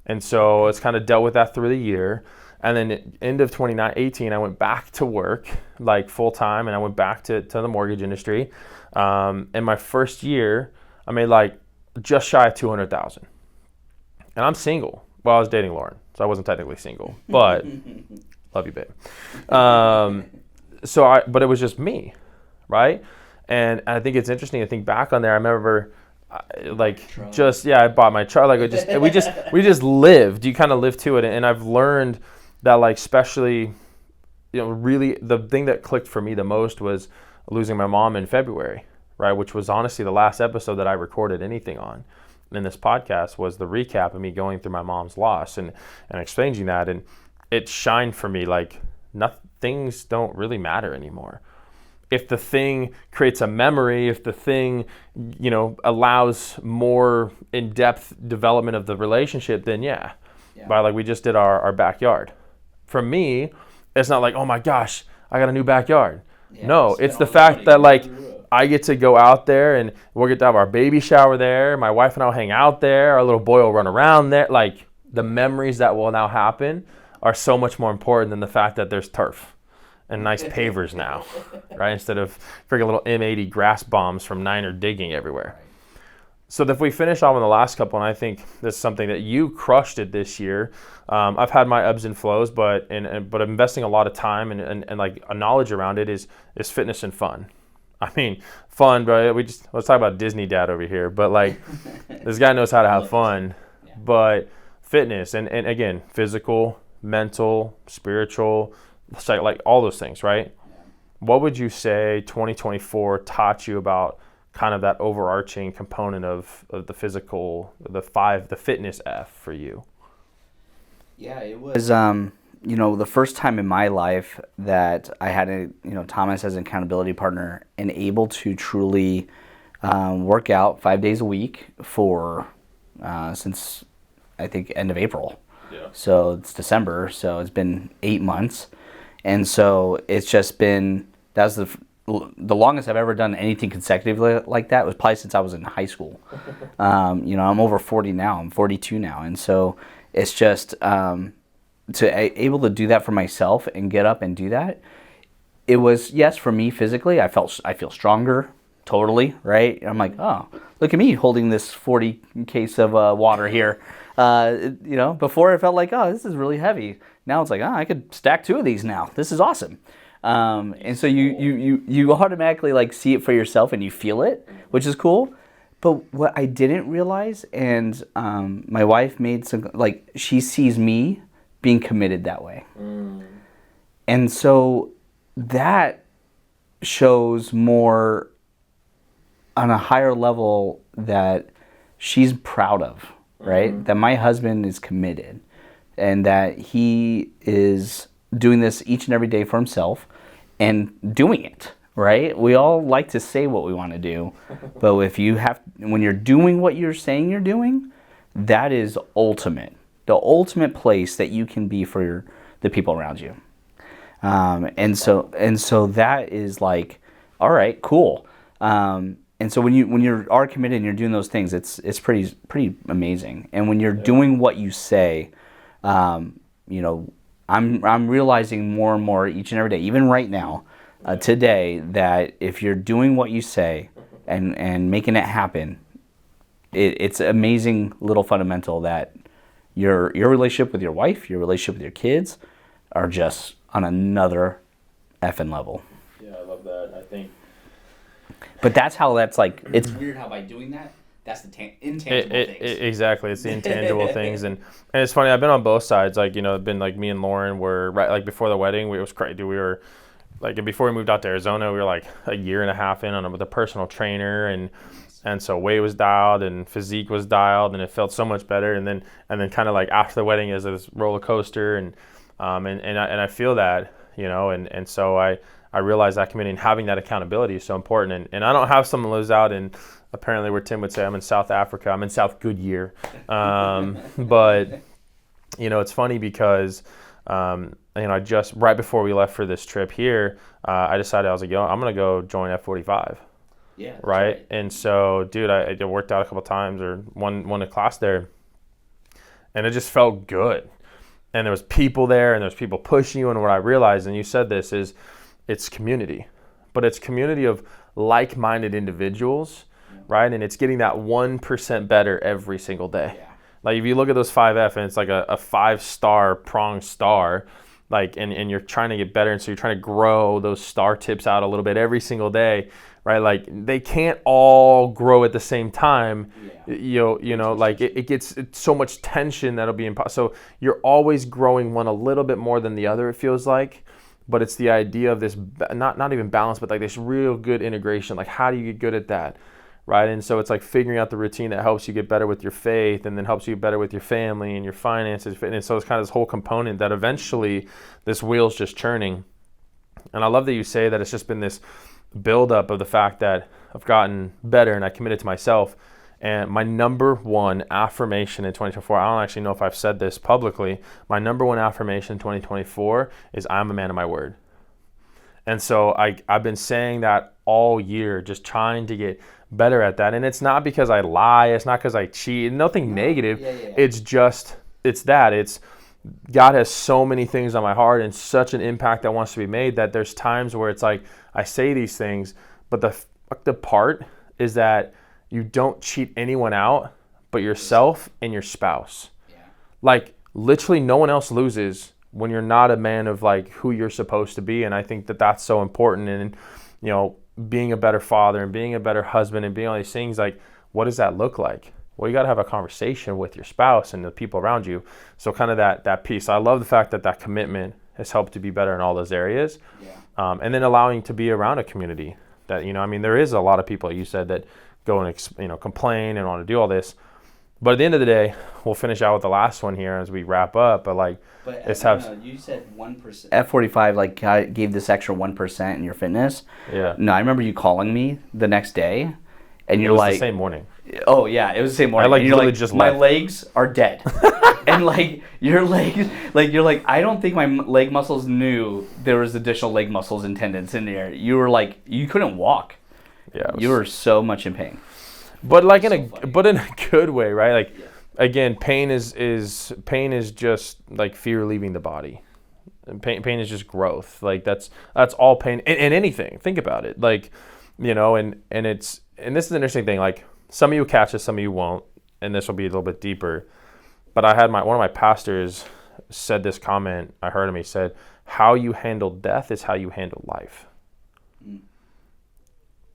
and so it's kind of dealt with that through the year. And then at the end of 2018, I went back to work like full time, and I went back to the mortgage industry. In my first year, I made like just shy of $200,000. And I'm single. Well, I was dating Lauren, so I wasn't technically single, but love you, babe. But it was just me, right? And I think it's interesting to think back on there. I remember, I bought my truck. Like we just lived. You kind of live to it, and I've learned that, like, especially, you know, really the thing that clicked for me the most was losing my mom in February, right? Which was honestly the last episode that I recorded anything on in this podcast, was the recap of me going through my mom's loss and explaining that. And it shined for me like things don't really matter anymore. If the thing creates a memory, if the thing, you know, allows more in-depth development of the relationship, then yeah. But like we just did our backyard. For me, it's not like, oh my gosh, I got a new backyard. Yeah, no, it's the fact that like I get to go out there and we'll get to have our baby shower there. My wife and I will hang out there. Our little boy will run around there. Like the memories that will now happen are so much more important than the fact that there's turf and nice pavers now, right? Instead of freaking little M80 grass bombs from Niner digging everywhere. So if we finish off on the last couple, and I think this is something that you crushed it this year. I've had my ebbs and flows, but investing a lot of time and like a knowledge around it is fitness and fun. I mean, fun, bro. Let's talk about Disney dad over here, but like this guy knows how to have fun. Yeah. But fitness and again, physical, mental, spiritual, like all those things, right? Yeah. What would you say 2024 taught you about kind of that overarching component of the physical, the fitness F for you? Yeah, it was, the first time in my life that I had Thomas as an accountability partner and able to truly work out 5 days a week for since I think end of April. Yeah. So it's December, so it's been 8 months. And so it's just been, that's the longest I've ever done anything consecutively like that was probably since I was in high school. I'm over 40 now. I'm 42 now. And so it's just able to do that for myself and get up and do that. It was, yes, for me physically, I feel stronger, totally, right? I'm like, oh, look at me holding this 40 case of water here. Before it felt like, oh, this is really heavy. Now it's like, oh, I could stack 2 of these now. This is awesome. And so you automatically like see it for yourself and you feel it, which is cool. But what I didn't realize, and my wife made some, like, she sees me being committed that way. And so that shows more on a higher level that she's proud of, right? That my husband is committed and that he is doing this each and every day for himself and doing it, right? We all like to say what we want to do, but when you're doing what you're saying you're doing, that is ultimate. The ultimate place that you can be for the people around you. And so that is like, all right, cool. And so when you are committed and you're doing those things, it's pretty amazing. And when you're doing what you say, I'm realizing more and more each and every day, even right now, today, that if you're doing what you say and making it happen, it's an amazing little fundamental that your relationship with your wife, your relationship with your kids are just on another effing level. Yeah, I love that. I think. But that's like, It's weird how by doing that, that's the intangible things. Exactly, it's the intangible things, and it's funny. I've been on both sides. Like it's been like me and Lauren were right like before the wedding. It was crazy. We were like before we moved out to Arizona, we were like a year and a half in on with a personal trainer, and so weight was dialed and physique was dialed, and it felt so much better. And then kind of like after the wedding is this roller coaster, and I feel that and so I realized that committing, having that accountability is so important. And I don't have someone who lives out in, apparently where Tim would say, I'm in South Africa. I'm in South Goodyear. But, it's funny because, I just, right before we left for this trip here, I decided, I was like, I'm going to go join F45. Yeah. Right? And so, dude, I worked out a couple times or won a class there. And it just felt good. And there was people there and there's people pushing you. And what I realized, and you said this, is it's community, but it's community of like-minded individuals, right? And it's getting that 1% better every single day. Yeah. Like if you look at those 5F and it's like a 5-star pronged star, like, and you're trying to get better. And so you're trying to grow those star tips out a little bit every single day, right? Like they can't all grow at the same time. Yeah. Like it's so much tension that'll be impossible. So you're always growing one a little bit more than the other, it feels like. But it's the idea of this, not even balance, but like this real good integration. Like how do you get good at that, right? And so it's like figuring out the routine that helps you get better with your faith and then helps you get better with your family and your finances. And so it's kind of this whole component that eventually this wheel's just churning. And I love that you say that it's just been this buildup of the fact that I've gotten better and I committed to myself. And my number one affirmation in 2024, I don't actually know if I've said this publicly, my number one affirmation in 2024 is I'm a man of my word. And so I've been saying that all year, just trying to get better at that. And it's not because I lie, it's not because I cheat, nothing negative. Yeah. It's God has so many things on my heart and such an impact that wants to be made that there's times where it's like I say these things, but the part is that you don't cheat anyone out but yourself and your spouse. Yeah. Like literally no one else loses when you're not a man of like who you're supposed to be. And I think that that's so important. And being a better father and being a better husband and being all these things, like what does that look like? Well, you got to have a conversation with your spouse and the people around you. So kind of that piece. I love the fact that commitment has helped to be better in all those areas. Yeah. And then allowing to be around a community that, there is a lot of people, you said, that go and, complain and want to do all this. But at the end of the day, we'll finish out with the last one here as we wrap up. But you said 1%. F45 gave this extra 1% in your fitness. Yeah. No, I remember you calling me the next day, and you're it was like, the same morning. Oh yeah, it was the same morning. I and you're literally like, just my left. legs are dead, and your legs, you're like, I don't think my leg muscles knew there was additional leg muscles and tendons in there. You were like, you couldn't walk. Yeah. You were so much in pain. But like in a good way, right? Like again, pain is just like fear leaving the body. And pain is just growth. Like that's all pain in anything. Think about it. Like, and this is an interesting thing. Like some of you catch this, some of you won't, and this will be a little bit deeper. But I had one of my pastors said this comment. I heard him. He said, "How you handle death is how you handle life."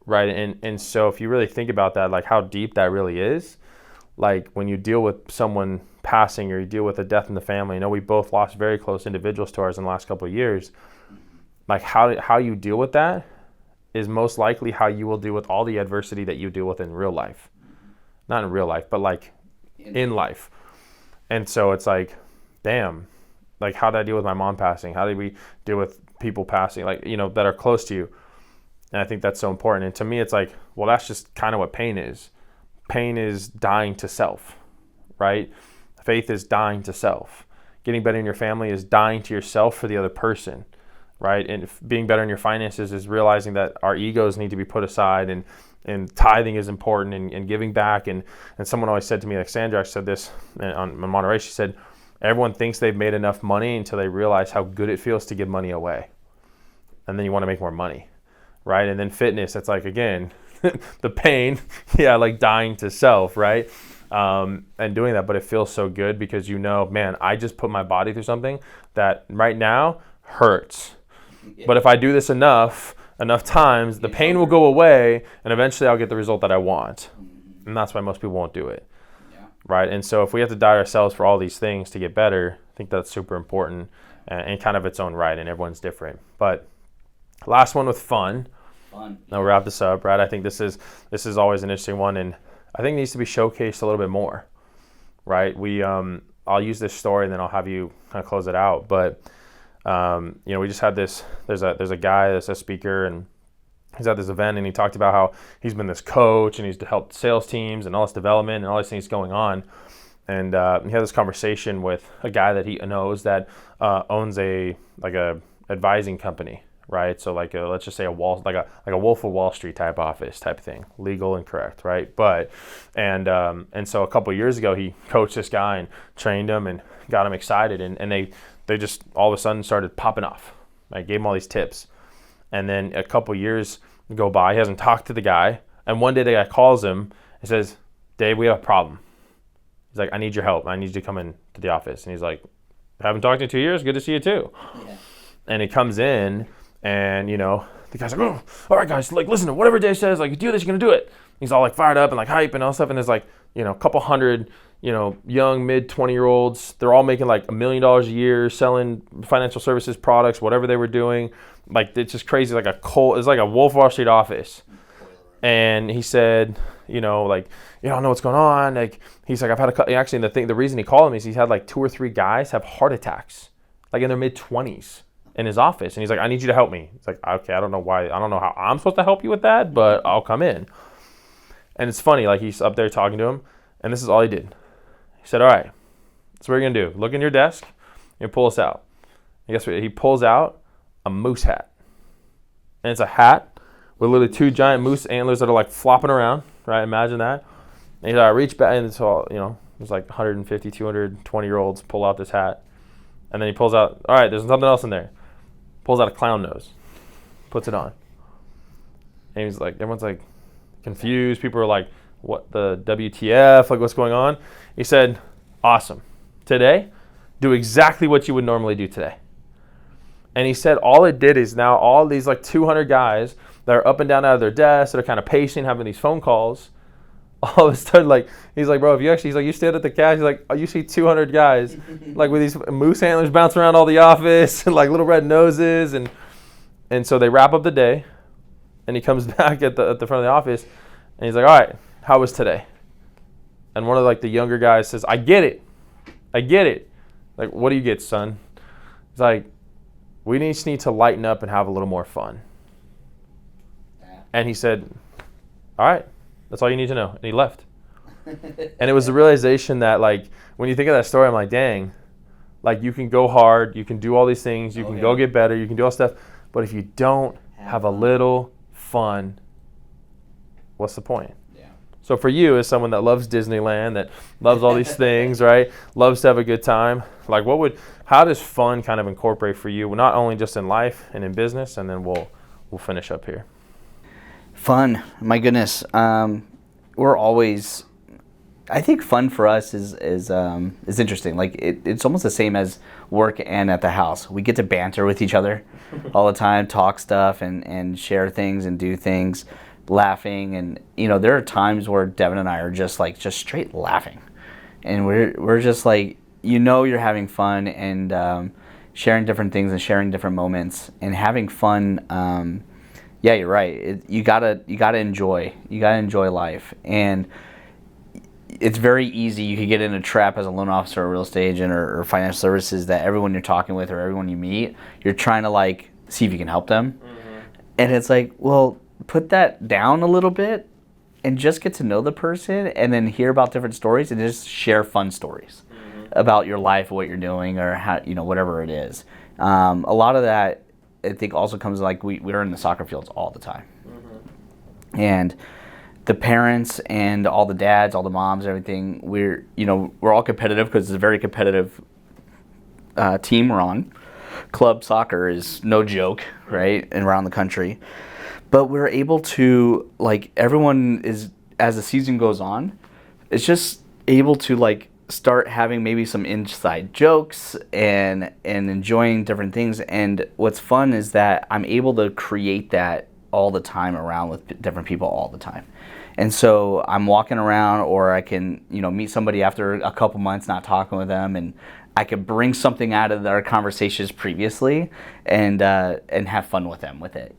Right, and so if you really think about that, like how deep that really is, like when you deal with someone passing or you deal with a death in the family, we both lost very close individuals to ours in the last couple of years. Like how you deal with that is most likely how you will deal with all the adversity that you deal with in real life. Not in real life, but like in life. And so it's like, damn, like how did I deal with my mom passing? How did we deal with people passing, like, that are close to you? And I think that's so important. And to me, it's like, well, that's just kind of what pain is. Pain is dying to self, right? Faith is dying to self. Getting better in your family is dying to yourself for the other person, right? And being better in your finances is realizing that our egos need to be put aside, and tithing is important, and giving back. And someone always said to me, like Sandra said this on Monterey, she said, Everyone thinks they've made enough money until they realize how good it feels to give money away. And then you want to make more money, right? And then fitness, it's like, again, the pain, like dying to self, right? And doing that, but it feels so good because man, I just put my body through something that right now hurts. But if I do this enough times, the pain will go away, and eventually I'll get the result that I want. And that's why most people won't do it, right? And so if we have to diet ourselves for all these things to get better, I think that's super important and kind of its own right, and everyone's different. But last one with fun. Now we'll wrap this up, right? I think this is always an interesting one, and I think it needs to be showcased a little bit more, right? I'll use this story and then I'll have you kind of close it out. But we just had this. There's a guy that's a speaker, and he's at this event, and he talked about how he's been this coach and he's helped sales teams and all this development and all these things going on. And he had this conversation with a guy that he knows that owns a advising company. Right, so let's just say a Wolf of Wall Street type office type thing, legal and correct, right? But and so a couple of years ago, he coached this guy and trained him and got him excited, and they just all of a sudden started popping off. I gave him all these tips, and then a couple of years go by, he hasn't talked to the guy, and one day the guy calls him and says, "Dave, we have a problem." He's like, "I need your help. I need you to come in to the office." And he's like, "I haven't talked to you in 2 years. Good to see you too." Yeah. And he comes in. And, the guy's like, "Oh, all right, guys, listen to whatever Dave says, you do this, you're going to do it." He's all fired up and hype and all stuff. And there's a couple hundred, young mid-20-year-olds. They're all making $1 million a year, selling financial services products, whatever they were doing. It's just crazy, it's like a Wolf of Wall Street office. And he said, you don't know what's going on. He's like, I've had actually, the reason he called him is he's had 2 or 3 guys have heart attacks, in their mid-20s. In his office, and he's like, "I need you to help me." It's like, "Okay, I don't know how I'm supposed to help you with that, but I'll come in." And it's funny, he's up there talking to him, and this is all he did. He said, "All right, that's what you're gonna do. Look in your desk and pull this out." And guess what? He pulls out a moose hat, and it's a hat with literally 2 giant moose antlers that are flopping around. Right? Imagine that. And he's like, "I reach back," and it's all there's 150, 220-year-olds pull out this hat, and then he pulls out. All right, there's something else in there. Pulls out a clown nose, puts it on. And he's everyone's confused. People are like, "What the WTF? What's going on?" He said, "Awesome. Today, do exactly what you would normally do today." And he said all it did is now all these 200 guys that are up and down out of their desks, that are kind of pacing, having these phone calls, all of a sudden, he's like, "Bro, if you actually," you stand at the cash, he's like, "Oh, you see 200 guys, with these moose antlers bouncing around all the office, and little red noses, and so they wrap up the day, and he comes back at the front of the office, and he's like, "All right, how was today?" And one of the younger guys says, I get it. What do you get, son?" He's like, "We just need to lighten up and have a little more fun." And he said, "All right. That's all you need to know." And he left. And it was the realization that, when you think of that story, I'm like, dang, you can go hard, you can do all these things, you can go get better, you can do all stuff, but if you don't have a little fun, what's the point? Yeah. So for you, as someone that loves Disneyland, that loves all these things, right, loves to have a good time, how does fun kind of incorporate for you, not only just in life and in business, and then we'll finish up here. Fun, my goodness. We're always. I think fun for us is interesting. It's almost the same as work and at the house. We get to banter with each other all the time, talk stuff, and share things and do things, laughing. And there are times where Devin and I are just straight laughing, and we're just you're having fun and sharing different things and sharing different moments and having fun. Yeah, you're right. You gotta enjoy life, and it's very easy. You could get in a trap as a loan officer or real estate agent or financial services that everyone you're talking with or everyone you meet, you're trying to see if you can help them, and it's well, put that down a little bit and just get to know the person, and then hear about different stories and just share fun stories about your life, what you're doing, or how whatever it is. A lot of that, I think, also comes we're in the soccer fields all the time, and the parents and all the dads, all the moms, everything. We're all competitive because it's a very competitive team we're on. Club soccer is no joke, right? And around the country. But we're able to, like, everyone is, as the season goes on, it's just able to, like, start having maybe some inside jokes and enjoying different things. And what's fun is that I'm able to create that all the time around with different people all the time. And so I'm walking around, or I can, meet somebody after a couple months not talking with them, and I could bring something out of our conversations previously and have fun with them with it,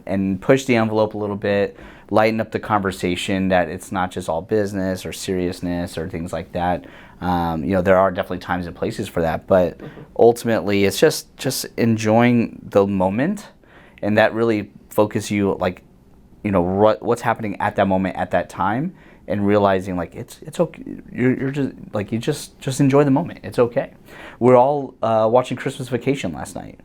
and push the envelope a little bit, lighten up the conversation, that it's not just all business or seriousness or things like that. There are definitely times and places for that, but ultimately it's just enjoying the moment, and that really focus you, like, what's happening at that moment, at that time, and realizing, like, it's okay. You're just, like, you just enjoy the moment. It's okay. We're all watching Christmas Vacation last night,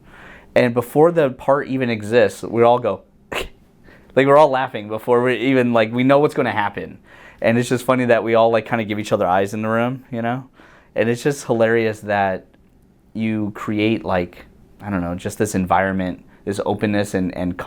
and before the part even exists, we all go, like, we're all laughing before we even, like, we know what's going to happen, and it's just funny that we all, like, kind of give each other eyes in the room, and it's just hilarious that you create, like, I don't know, just this environment, this openness, and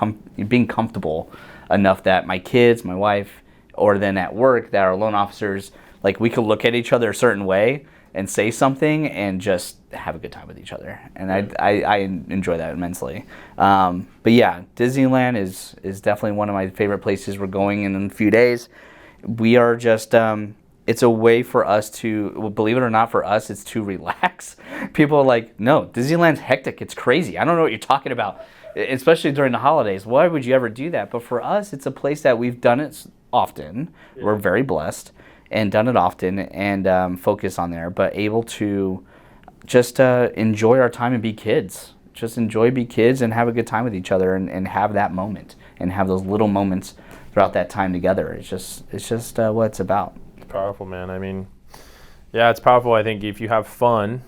being comfortable enough that my kids, my wife, or then at work, that our loan officers, like, we could look at each other a certain way and say something and just have a good time with each other. And I enjoy that immensely. But yeah, Disneyland is definitely one of my favorite places. We're going in a few days. We are just, it's a way for us to, well, believe it or not, for us, it's to relax. People are like, no, Disneyland's hectic. It's crazy. I don't know what you're talking about, especially during the holidays. Why would you ever do that? But for us, it's a place that we've done it often. Yeah. We're very blessed and done it often, and focus on there, but able to just enjoy our time and be kids. Just be kids and have a good time with each other, and have that moment and have those little moments throughout that time together. It's just what it's about. It's powerful, man. I mean, yeah, it's powerful. I think if you have fun,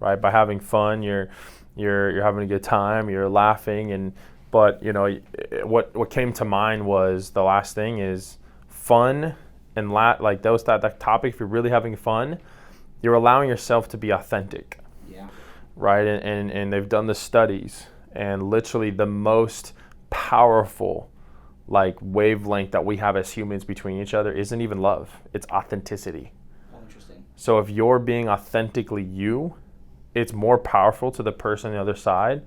right, by having fun, you're having a good time, you're laughing, but what came to mind was, the last thing is fun, and like that topic. If you're really having fun, you're allowing yourself to be authentic. Yeah. Right, and they've done the studies, and literally the most powerful, like, wavelength that we have as humans between each other isn't even love, it's authenticity. Oh, interesting. So if you're being authentically you, it's more powerful to the person on the other side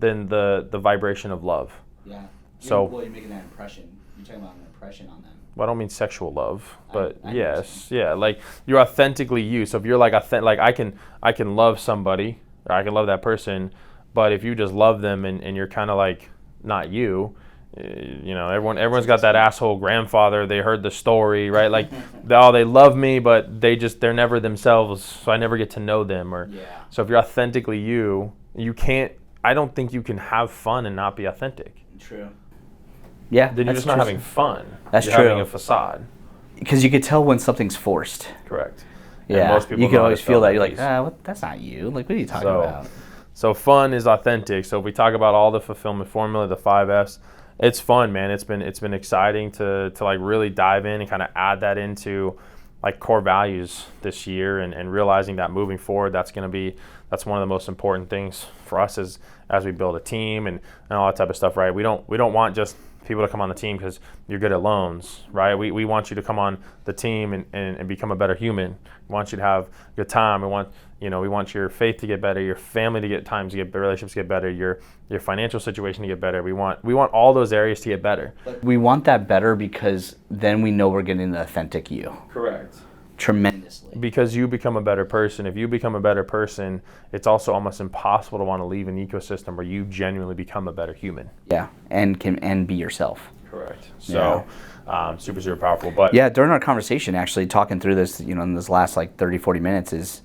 than the vibration of love. Yeah. So, you're making that impression. You're talking about an impression on them. Well, I don't mean sexual love, but yes, yeah, like, you're authentically you. So if you're like I can love somebody, or I can love that person, but if you just love them and you're kind of like not you, everyone's got that asshole grandfather. They heard the story, right? Like, they love me, but they're never themselves, so I never get to know them. Or So if you're authentically you can't. I don't think you can have fun and not be authentic. True. Yeah, then you're just not having fun. That's you're true. Having a facade. Because you could tell when something's forced. Correct. Yeah. And most people you can always feel that. You're like, piece. that's not you. Like, what are you talking about? So fun is authentic. So if we talk about all the fulfillment formula, the 5 F's, it's fun, man. It's been exciting to like really dive in and kind of add that into, like, core values this year, and realizing that moving forward, that's one of the most important things for us as we build a team and all that type of stuff, right? We don't want just people to come on the team because you're good at loans, right? We want you to come on the team and become a better human. We want you to have a good time. We want your faith to get better, your family to get relationships to get better, your financial situation to get better. We want all those areas to get better. We want that better because then we know we're getting the authentic you. Correct. Tremendously. Because you become a better person. If you become a better person, it's also almost impossible to want to leave an ecosystem where you genuinely become a better human. Yeah, and be yourself. Correct. So, super, super powerful. But yeah, during our conversation, actually talking through this, in this last like 30, 40 minutes, is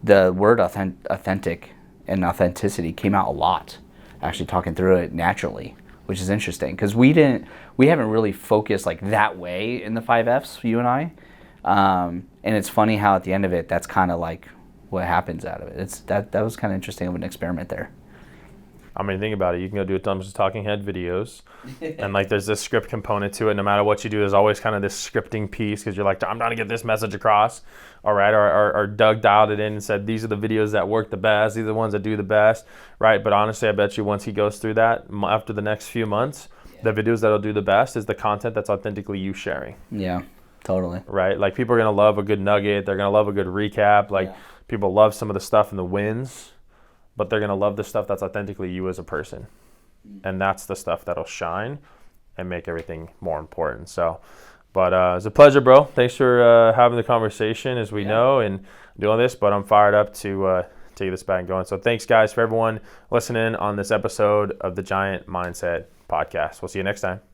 the word authentic and authenticity came out a lot. Actually talking through it naturally, which is interesting because we haven't really focused like that way in the 5 F's, you and I. And it's funny how at the end of it, that's kind of like what happens out of it. That was kind of interesting of an experiment there. I mean, think about it. You can go do a bunch of talking head videos, and like there's this script component to it. No matter what you do, there's always kind of this scripting piece because you're like, I'm trying to get this message across. All right, or Doug dialed it in and said, these are the videos that work the best. These are the ones that do the best, right? But honestly, I bet you once he goes through that, after the next few months, the videos that'll do the best is the content that's authentically you sharing. Yeah, totally. Right? Like people are going to love a good nugget. They're going to love a good recap. Like people love some of the stuff in the wins, but they're going to love the stuff that's authentically you as a person. And that's the stuff that'll shine and make everything more important. So, but it's a pleasure, bro. Thanks for having the conversation as we know and doing this, but I'm fired up to take this back and going. So thanks guys for everyone listening on this episode of the Giant Mindset Podcast. We'll see you next time.